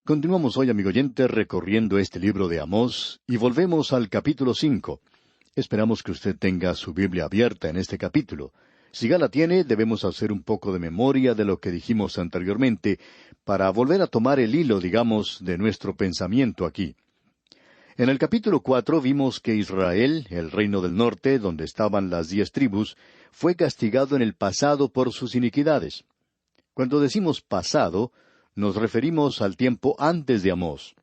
Continuamos hoy, amigo oyente, recorriendo este libro de Amós y volvemos al capítulo 5. Esperamos que usted tenga su Biblia abierta en este capítulo. Si ya la tiene, debemos hacer un poco de memoria de lo que dijimos anteriormente para volver a tomar el hilo, digamos, de nuestro pensamiento aquí. En el capítulo 4 vimos que Israel, el reino del norte, donde estaban las 10 tribus, fue castigado en el pasado por sus iniquidades. Cuando decimos pasado, nos referimos al tiempo antes de Amós.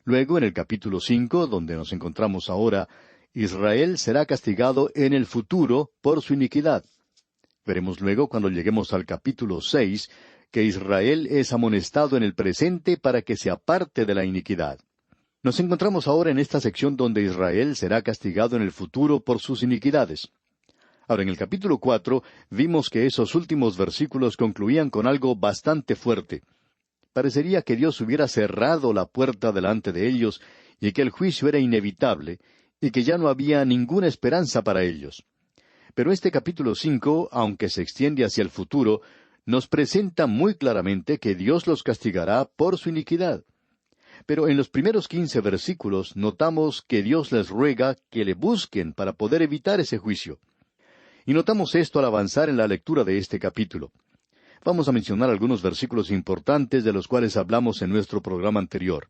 Luego, en el capítulo 5, donde nos encontramos ahora, Israel será castigado en el futuro por su iniquidad. Veremos luego, cuando lleguemos al capítulo 6, que Israel es amonestado en el presente para que se aparte de la iniquidad. Nos encontramos ahora en esta sección donde Israel será castigado en el futuro por sus iniquidades. Ahora, en el capítulo 4, vimos que esos últimos versículos concluían con algo bastante fuerte. Parecería que Dios hubiera cerrado la puerta delante de ellos y que el juicio era inevitable y que ya no había ninguna esperanza para ellos. Pero este capítulo 5, aunque se extiende hacia el futuro, nos presenta muy claramente que Dios los castigará por su iniquidad. Pero en los primeros 15 versículos notamos que Dios les ruega que le busquen para poder evitar ese juicio. Y notamos esto al avanzar en la lectura de este capítulo. Vamos a mencionar algunos versículos importantes de los cuales hablamos en nuestro programa anterior.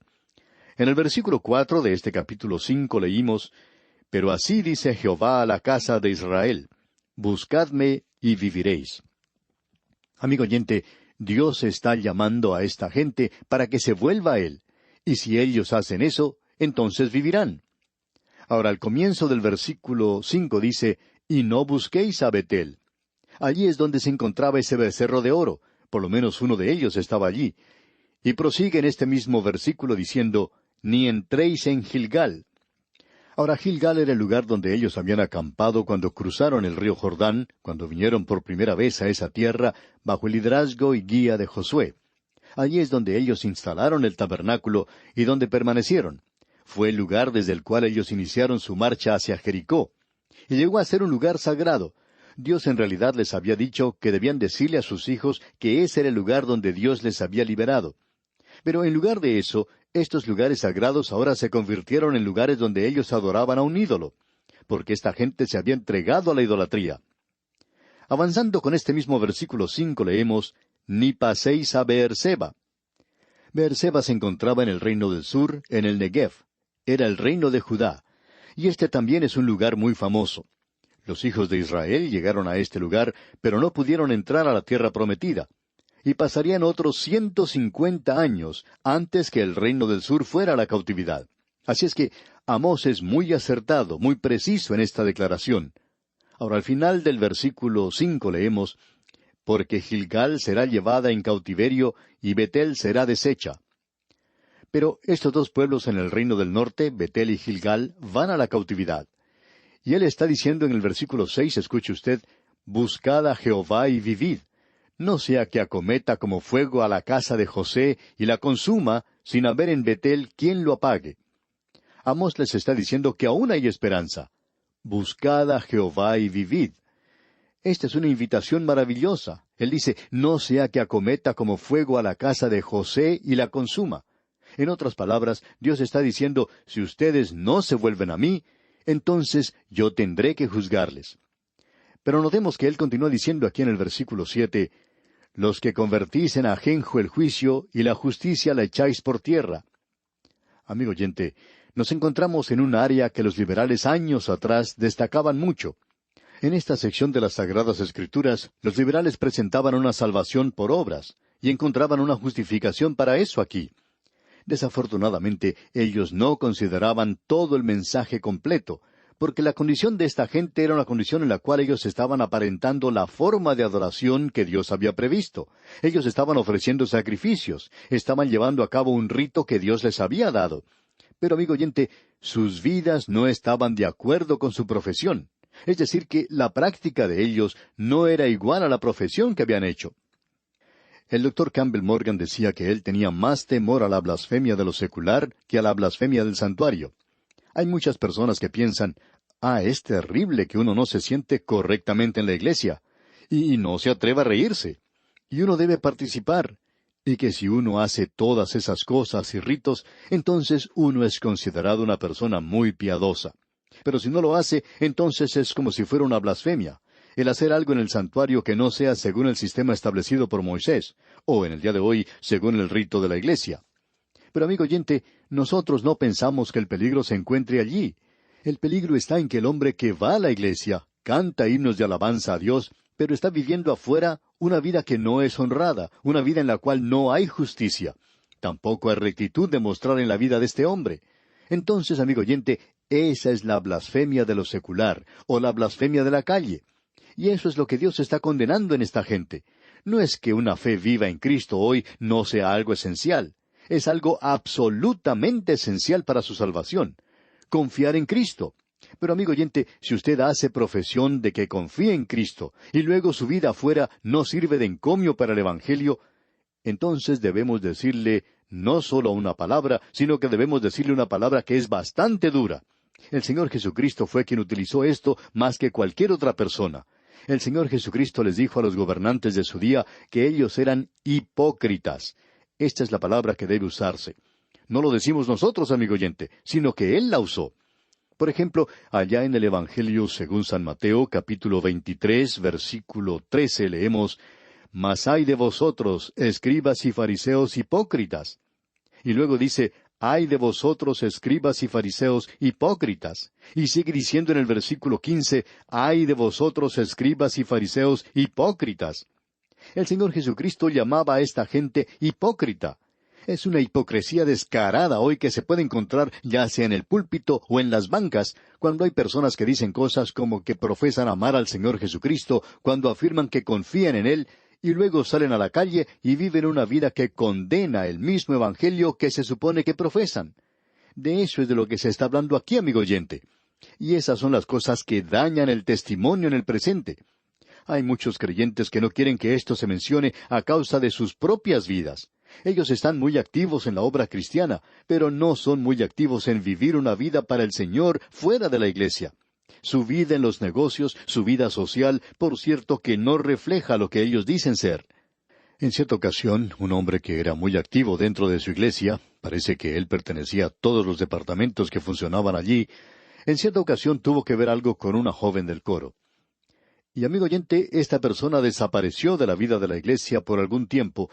En el versículo 4 de este capítulo 5 leímos: «Pero así dice Jehová a la casa de Israel, buscadme y viviréis». Amigo oyente, Dios está llamando a esta gente para que se vuelva a Él, y si ellos hacen eso, entonces vivirán. Ahora, al comienzo del versículo 5 dice: «Y no busquéis a Betel». Allí es donde se encontraba ese becerro de oro, por lo menos uno de ellos estaba allí. Y prosigue en este mismo versículo diciendo: «Ni entréis en Gilgal». Ahora, Gilgal era el lugar donde ellos habían acampado cuando cruzaron el río Jordán, cuando vinieron por primera vez a esa tierra, bajo el liderazgo y guía de Josué. Allí es donde ellos instalaron el tabernáculo y donde permanecieron. Fue el lugar desde el cual ellos iniciaron su marcha hacia Jericó. Y llegó a ser un lugar sagrado. Dios en realidad les había dicho que debían decirle a sus hijos que ese era el lugar donde Dios les había liberado. Pero en lugar de eso, estos lugares sagrados ahora se convirtieron en lugares donde ellos adoraban a un ídolo, porque esta gente se había entregado a la idolatría. Avanzando con este mismo versículo 5 leemos: «Ni paséis a Beerseba». Beerseba se encontraba en el reino del sur, en el Negev. Era el reino de Judá. Y este también es un lugar muy famoso. Los hijos de Israel llegaron a este lugar, pero no pudieron entrar a la tierra prometida. Y pasarían otros 150 años antes que el reino del sur fuera a la cautividad. Así es que Amós es muy acertado, muy preciso en esta declaración. Ahora, al final del versículo 5 leemos: «Porque Gilgal será llevada en cautiverio, y Betel será deshecha». Pero estos dos pueblos en el reino del norte, Betel y Gilgal, van a la cautividad. Y él está diciendo en el versículo 6, escuche usted: «Buscad a Jehová y vivid. No sea que acometa como fuego a la casa de José y la consuma, sin haber en Betel quien lo apague». Amós les está diciendo que aún hay esperanza. Buscad a Jehová y vivid. Esta es una invitación maravillosa. Él dice: «No sea que acometa como fuego a la casa de José y la consuma». En otras palabras, Dios está diciendo: si ustedes no se vuelven a mí, entonces yo tendré que juzgarles. Pero notemos que él continúa diciendo aquí en el versículo 7, «Los que convertís en ajenjo el juicio, y la justicia la echáis por tierra». Amigo oyente, nos encontramos en un área que los liberales años atrás destacaban mucho. En esta sección de las Sagradas Escrituras, los liberales presentaban una salvación por obras, y encontraban una justificación para eso aquí. Desafortunadamente, ellos no consideraban todo el mensaje completo, porque la condición de esta gente era una condición en la cual ellos estaban aparentando la forma de adoración que Dios había previsto. Ellos estaban ofreciendo sacrificios, estaban llevando a cabo un rito que Dios les había dado. Pero, amigo oyente, sus vidas no estaban de acuerdo con su profesión. Es decir, que la práctica de ellos no era igual a la profesión que habían hecho. El Dr. Campbell Morgan decía que él tenía más temor a la blasfemia de lo secular que a la blasfemia del santuario. Hay muchas personas que piensan: es terrible que uno no se siente correctamente en la iglesia, y no se atreva a reírse. Y uno debe participar. y que si uno hace todas esas cosas y ritos, entonces uno es considerado una persona muy piadosa. Pero si no lo hace, entonces es como si fuera una blasfemia. El hacer algo en el santuario que no sea según el sistema establecido por Moisés, o en el día de hoy, según el rito de la iglesia. Pero amigo oyente, nosotros no pensamos que el peligro se encuentre allí. El peligro está en que el hombre que va a la iglesia, canta himnos de alabanza a Dios, pero está viviendo afuera una vida que no es honrada, una vida en la cual no hay justicia. Tampoco hay rectitud de mostrar en la vida de este hombre. Entonces, amigo oyente, esa es la blasfemia de lo secular, o la blasfemia de la calle. Y eso es lo que Dios está condenando en esta gente. No es que una fe viva en Cristo hoy no sea algo esencial. Es algo absolutamente esencial para su salvación. Confiar en Cristo. Pero amigo oyente, si usted hace profesión de que confía en Cristo y luego su vida afuera no sirve de encomio para el Evangelio, entonces debemos decirle no solo una palabra, sino que debemos decirle una palabra que es bastante dura. El Señor Jesucristo fue quien utilizó esto más que cualquier otra persona. El Señor Jesucristo les dijo a los gobernantes de su día que ellos eran hipócritas. Esta es la palabra que debe usarse. No lo decimos nosotros, amigo oyente, sino que Él la usó. Por ejemplo, allá en el Evangelio según San Mateo, capítulo 23, versículo 13, leemos, «Mas ay de vosotros, escribas y fariseos hipócritas». Y luego dice, «Ay de vosotros, escribas y fariseos hipócritas». Y sigue diciendo en el versículo 15, «Ay de vosotros, escribas y fariseos hipócritas». El Señor Jesucristo llamaba a esta gente hipócrita. Es una hipocresía descarada hoy que se puede encontrar ya sea en el púlpito o en las bancas, cuando hay personas que dicen cosas como que profesan amar al Señor Jesucristo, cuando afirman que confían en Él, y luego salen a la calle y viven una vida que condena el mismo Evangelio que se supone que profesan. De eso es de lo que se está hablando aquí, amigo oyente. Y esas son las cosas que dañan el testimonio en el presente. Hay muchos creyentes que no quieren que esto se mencione a causa de sus propias vidas. Ellos están muy activos en la obra cristiana, pero no son muy activos en vivir una vida para el Señor fuera de la iglesia. Su vida en los negocios, su vida social, por cierto que no refleja lo que ellos dicen ser. En cierta ocasión, un hombre que era muy activo dentro de su iglesia, parece que él pertenecía a todos los departamentos que funcionaban allí, en cierta ocasión tuvo que ver algo con una joven del coro. Y amigo oyente, esta persona desapareció de la vida de la iglesia por algún tiempo,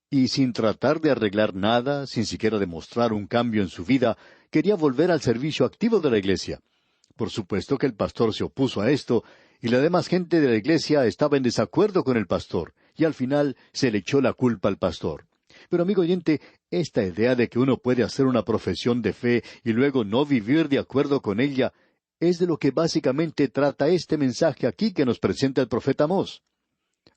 y sin tratar de arreglar nada, sin siquiera demostrar un cambio en su vida, quería volver al servicio activo de la iglesia. Por supuesto que el pastor se opuso a esto, y la demás gente de la iglesia estaba en desacuerdo con el pastor, y al final se le echó la culpa al pastor. Pero amigo oyente, esta idea de que uno puede hacer una profesión de fe y luego no vivir de acuerdo con ella, es de lo que básicamente trata este mensaje aquí que nos presenta el profeta Amós.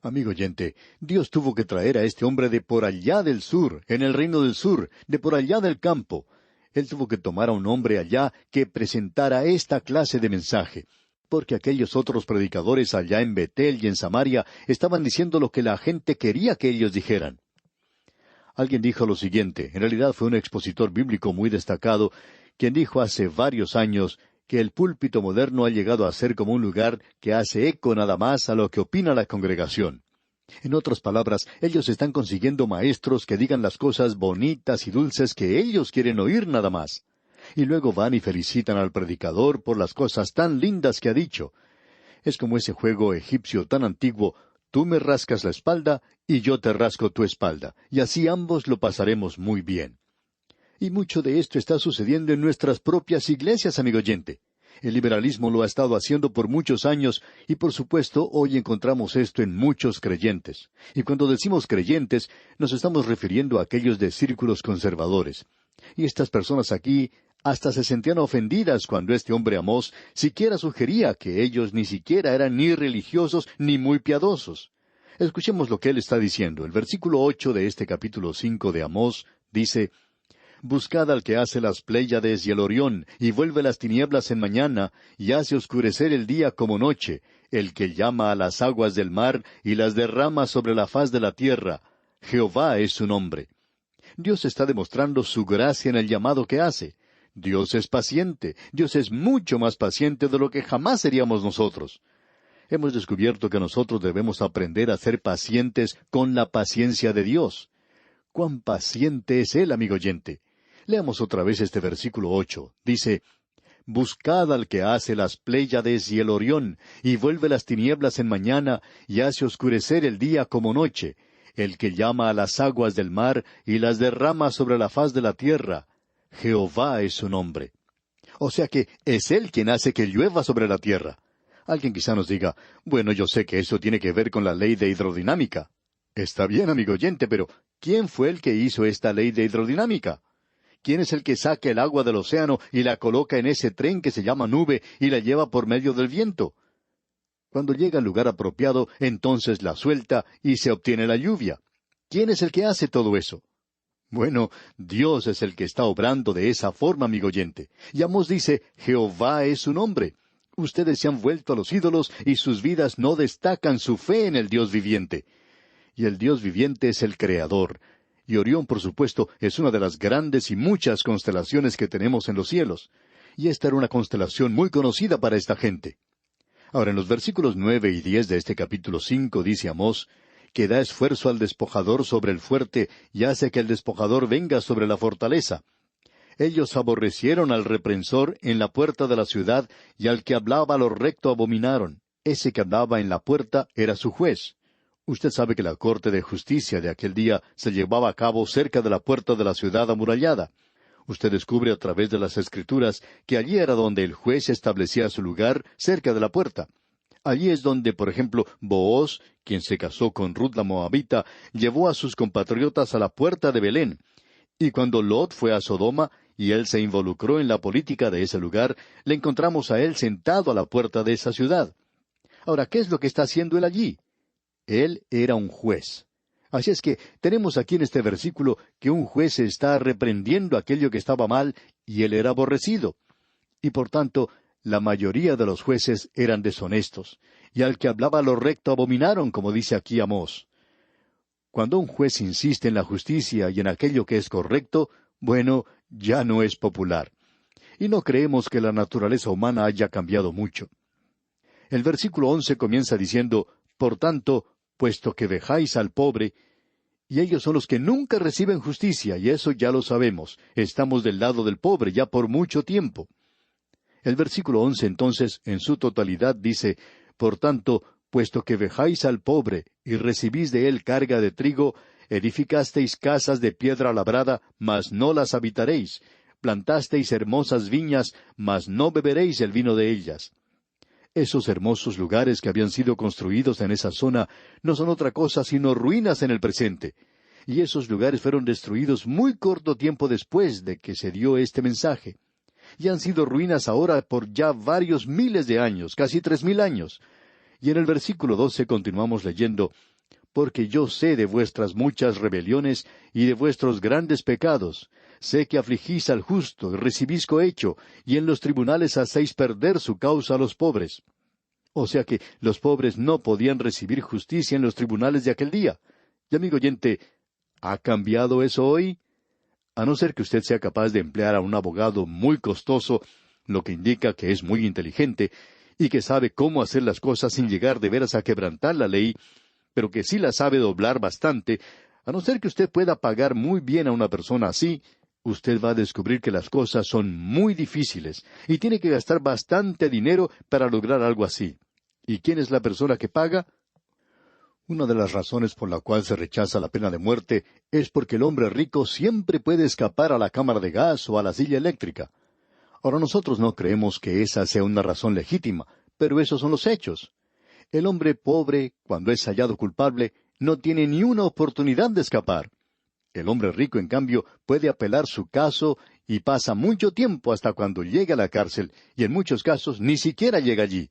Amigo oyente, Dios tuvo que traer a este hombre de por allá del sur, en el reino del sur, de por allá del campo. Él tuvo que tomar a un hombre allá que presentara esta clase de mensaje, porque aquellos otros predicadores allá en Betel y en Samaria estaban diciendo lo que la gente quería que ellos dijeran. Alguien dijo lo siguiente, en realidad fue un expositor bíblico muy destacado, quien dijo hace varios años que el púlpito moderno ha llegado a ser como un lugar que hace eco nada más a lo que opina la congregación. En otras palabras, ellos están consiguiendo maestros que digan las cosas bonitas y dulces que ellos quieren oír nada más. Y luego van y felicitan al predicador por las cosas tan lindas que ha dicho. Es como ese juego egipcio tan antiguo, tú me rascas la espalda y yo te rasco tu espalda, y así ambos lo pasaremos muy bien. Y mucho de esto está sucediendo en nuestras propias iglesias, amigo oyente. El liberalismo lo ha estado haciendo por muchos años y por supuesto hoy encontramos esto en muchos creyentes. Y cuando decimos creyentes, nos estamos refiriendo a aquellos de círculos conservadores. Y estas personas aquí hasta se sentían ofendidas cuando este hombre Amós siquiera sugería que ellos ni siquiera eran ni religiosos ni muy piadosos. Escuchemos lo que él está diciendo. El versículo 8 de este capítulo 5 de Amós dice, «Buscad al que hace las Pléyades y el Orión, y vuelve las tinieblas en mañana, y hace oscurecer el día como noche, el que llama a las aguas del mar, y las derrama sobre la faz de la tierra. Jehová es su nombre». Dios está demostrando su gracia en el llamado que hace. Dios es paciente. Dios es mucho más paciente de lo que jamás seríamos nosotros. Hemos descubierto que nosotros debemos aprender a ser pacientes con la paciencia de Dios. Cuán paciente es Él, amigo oyente. Leamos otra vez este versículo 8. Dice, Buscad al que hace las Pléyades y el Orión, y vuelve las tinieblas en mañana, y hace oscurecer el día como noche, el que llama a las aguas del mar, y las derrama sobre la faz de la tierra. Jehová es su nombre. O sea que es Él quien hace que llueva sobre la tierra. Alguien quizá nos diga, bueno, yo sé que eso tiene que ver con la ley de hidrodinámica. Está bien, amigo oyente, pero ¿quién fue el que hizo esta ley de hidrodinámica? ¿Quién es el que saca el agua del océano y la coloca en ese tren que se llama nube y la lleva por medio del viento? Cuando llega al lugar apropiado, entonces la suelta y se obtiene la lluvia. ¿Quién es el que hace todo eso? Bueno, Dios es el que está obrando de esa forma, amigo oyente. Y Amós dice, Jehová es su nombre. Ustedes se han vuelto a los ídolos y sus vidas no destacan su fe en el Dios viviente. Y el Dios viviente es el Creador. Y Orión, por supuesto, es una de las grandes y muchas constelaciones que tenemos en los cielos. Y esta era una constelación muy conocida para esta gente. Ahora, en los versículos 9 y 10 de este capítulo 5 dice Amós, que da esfuerzo al despojador sobre el fuerte y hace que el despojador venga sobre la fortaleza. Ellos aborrecieron al reprensor en la puerta de la ciudad, y al que hablaba lo recto abominaron. Ese que hablaba en la puerta era su juez. Usted sabe que la corte de justicia de aquel día se llevaba a cabo cerca de la puerta de la ciudad amurallada. Usted descubre a través de las Escrituras que allí era donde el juez establecía su lugar, cerca de la puerta. Allí es donde, por ejemplo, Booz, quien se casó con Ruth la Moabita, llevó a sus compatriotas a la puerta de Belén. Y cuando Lot fue a Sodoma, y él se involucró en la política de ese lugar, le encontramos a él sentado a la puerta de esa ciudad. Ahora, ¿qué es lo que está haciendo él allí? Él era un juez. Así es que tenemos aquí en este versículo que un juez está reprendiendo aquello que estaba mal, y él era aborrecido. Y por tanto, la mayoría de los jueces eran deshonestos, y al que hablaba lo recto abominaron, como dice aquí Amós. Cuando un juez insiste en la justicia y en aquello que es correcto, bueno, ya no es popular. Y no creemos que la naturaleza humana haya cambiado mucho. El versículo 11 comienza diciendo, Por tanto, puesto que vejáis al pobre, y ellos son los que nunca reciben justicia, y eso ya lo sabemos, estamos del lado del pobre ya por mucho tiempo. El versículo 11 entonces, en su totalidad, dice, Por tanto, puesto que vejáis al pobre, y recibís de él carga de trigo, edificasteis casas de piedra labrada, mas no las habitaréis, plantasteis hermosas viñas, mas no beberéis el vino de ellas. Esos hermosos lugares que habían sido construidos en esa zona no son otra cosa sino ruinas en el presente. Y esos lugares fueron destruidos muy corto tiempo después de que se dio este mensaje. Y han sido ruinas ahora por ya varios miles de años, casi 3,000 años. Y en el versículo 12 continuamos leyendo, Porque yo sé de vuestras muchas rebeliones y de vuestros grandes pecados. Sé que afligís al justo y recibís cohecho, y en los tribunales hacéis perder su causa a los pobres. O sea que los pobres no podían recibir justicia en los tribunales de aquel día. Y amigo oyente, ¿ha cambiado eso hoy? A no ser que usted sea capaz de emplear a un abogado muy costoso, lo que indica que es muy inteligente, y que sabe cómo hacer las cosas sin llegar de veras a quebrantar la ley, pero que sí la sabe doblar bastante, a no ser que usted pueda pagar muy bien a una persona así, usted va a descubrir que las cosas son muy difíciles, y tiene que gastar bastante dinero para lograr algo así. ¿Y quién es la persona que paga? Una de las razones por la cual se rechaza la pena de muerte es porque el hombre rico siempre puede escapar a la cámara de gas o a la silla eléctrica. Ahora nosotros no creemos que esa sea una razón legítima, pero esos son los hechos. El hombre pobre, cuando es hallado culpable, no tiene ni una oportunidad de escapar. El hombre rico, en cambio, puede apelar su caso y pasa mucho tiempo hasta cuando llega a la cárcel, y en muchos casos ni siquiera llega allí.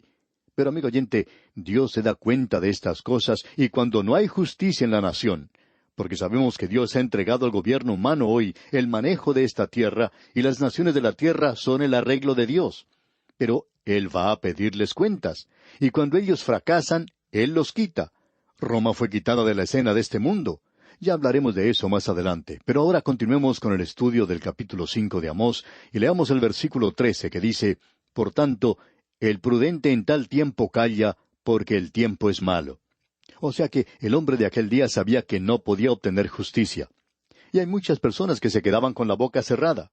Pero, amigo oyente, Dios se da cuenta de estas cosas y cuando no hay justicia en la nación, porque sabemos que Dios ha entregado al gobierno humano hoy el manejo de esta tierra, y las naciones de la tierra son el arreglo de Dios. Pero Él va a pedirles cuentas, y cuando ellos fracasan, Él los quita. Roma fue quitada de la escena de este mundo. Ya hablaremos de eso más adelante, pero ahora continuemos con el estudio del capítulo 5 de Amós, y leamos el versículo 13 que dice, Por tanto, el prudente en tal tiempo calla, porque el tiempo es malo. O sea que el hombre de aquel día sabía que no podía obtener justicia. y hay muchas personas que se quedaban con la boca cerrada.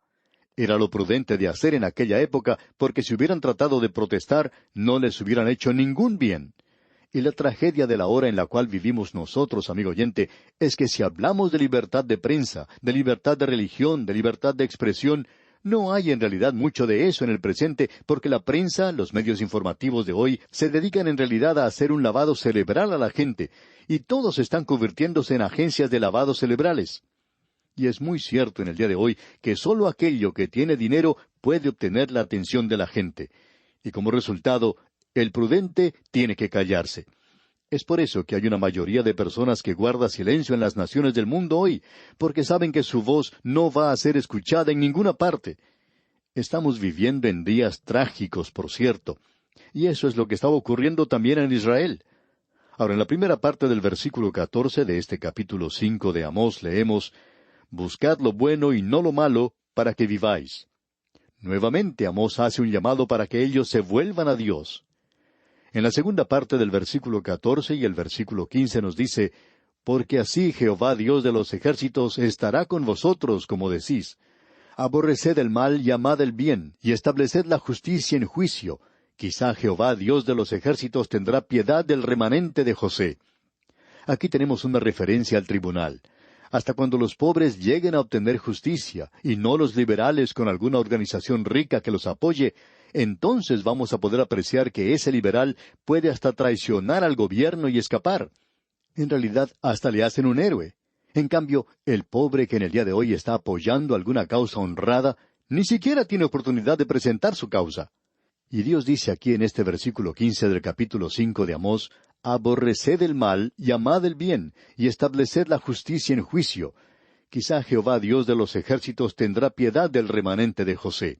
Era lo prudente de hacer en aquella época, porque si hubieran tratado de protestar, no les hubieran hecho ningún bien. Y la tragedia de la hora en la cual vivimos nosotros, amigo oyente, es que si hablamos de libertad de prensa, de libertad de religión, de libertad de expresión, no hay en realidad mucho de eso en el presente, porque la prensa, los medios informativos de hoy, se dedican en realidad a hacer un lavado cerebral a la gente, y todos están convirtiéndose en agencias de lavado cerebrales. Y es muy cierto en el día de hoy que sólo aquello que tiene dinero puede obtener la atención de la gente. Y como resultado, el prudente tiene que callarse. Es por eso que hay una mayoría de personas que guarda silencio en las naciones del mundo hoy, porque saben que su voz no va a ser escuchada en ninguna parte. Estamos viviendo en días trágicos, por cierto, y eso es lo que estaba ocurriendo también en Israel. Ahora, en la primera parte del versículo 14 de este capítulo 5 de Amós leemos: «Buscad lo bueno y no lo malo, para que viváis». Nuevamente Amós hace un llamado para que ellos se vuelvan a Dios. En la segunda parte del versículo 14 y el versículo 15 nos dice: «Porque así Jehová Dios de los ejércitos estará con vosotros, como decís. Aborreced el mal y amad el bien, y estableced la justicia en juicio. Quizá Jehová Dios de los ejércitos tendrá piedad del remanente de José». Aquí tenemos una referencia al tribunal. Hasta cuando los pobres lleguen a obtener justicia, y no los liberales con alguna organización rica que los apoye, entonces vamos a poder apreciar que ese liberal puede hasta traicionar al gobierno y escapar. En realidad, hasta le hacen un héroe. En cambio, el pobre que en el día de hoy está apoyando alguna causa honrada, ni siquiera tiene oportunidad de presentar su causa. Y Dios dice aquí en este versículo 15 del capítulo 5 de Amós: «Aborreced el mal y amad el bien, y estableced la justicia en juicio. Quizá Jehová Dios de los ejércitos tendrá piedad del remanente de José».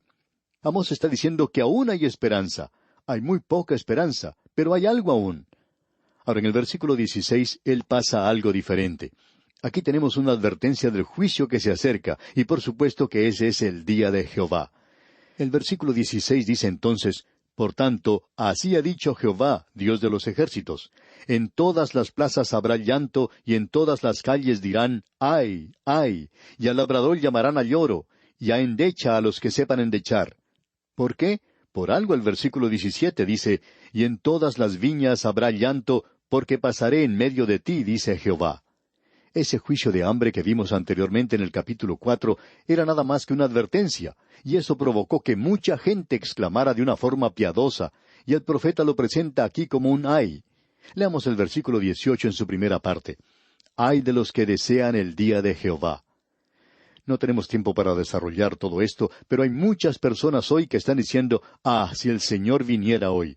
Amós está diciendo que aún hay esperanza. Hay muy poca esperanza, pero hay algo aún. Ahora, en el versículo 16, él pasa a algo diferente. Aquí tenemos una advertencia del juicio que se acerca, y por supuesto que ese es el día de Jehová. El versículo 16 dice entonces: «Por tanto, así ha dicho Jehová, Dios de los ejércitos: en todas las plazas habrá llanto, y en todas las calles dirán: ¡ay, ay! Y al labrador llamarán a lloro, y a endecha a los que sepan endechar». ¿Por qué? Por algo el versículo 17 dice: «Y en todas las viñas habrá llanto, porque pasaré en medio de ti, dice Jehová». Ese juicio de hambre que vimos anteriormente en el capítulo 4 era nada más que una advertencia, y eso provocó que mucha gente exclamara de una forma piadosa, y el profeta lo presenta aquí como un ay. Leamos el versículo 18 en su primera parte. «Ay de los que desean el día de Jehová». No tenemos tiempo para desarrollar todo esto, pero hay muchas personas hoy que están diciendo: «Ah, si el Señor viniera hoy».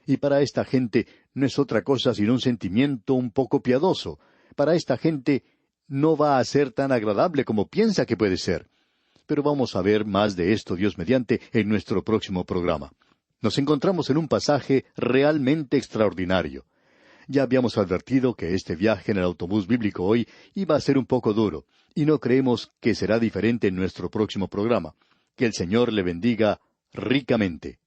Y para esta gente no es otra cosa sino un sentimiento un poco piadoso. Para esta gente no va a ser tan agradable como piensa que puede ser. Pero vamos a ver más de esto, Dios mediante, en nuestro próximo programa. Nos encontramos en un pasaje realmente extraordinario. Ya habíamos advertido que este viaje en el autobús bíblico hoy iba a ser un poco duro, y no creemos que será diferente en nuestro próximo programa. Que el Señor le bendiga ricamente.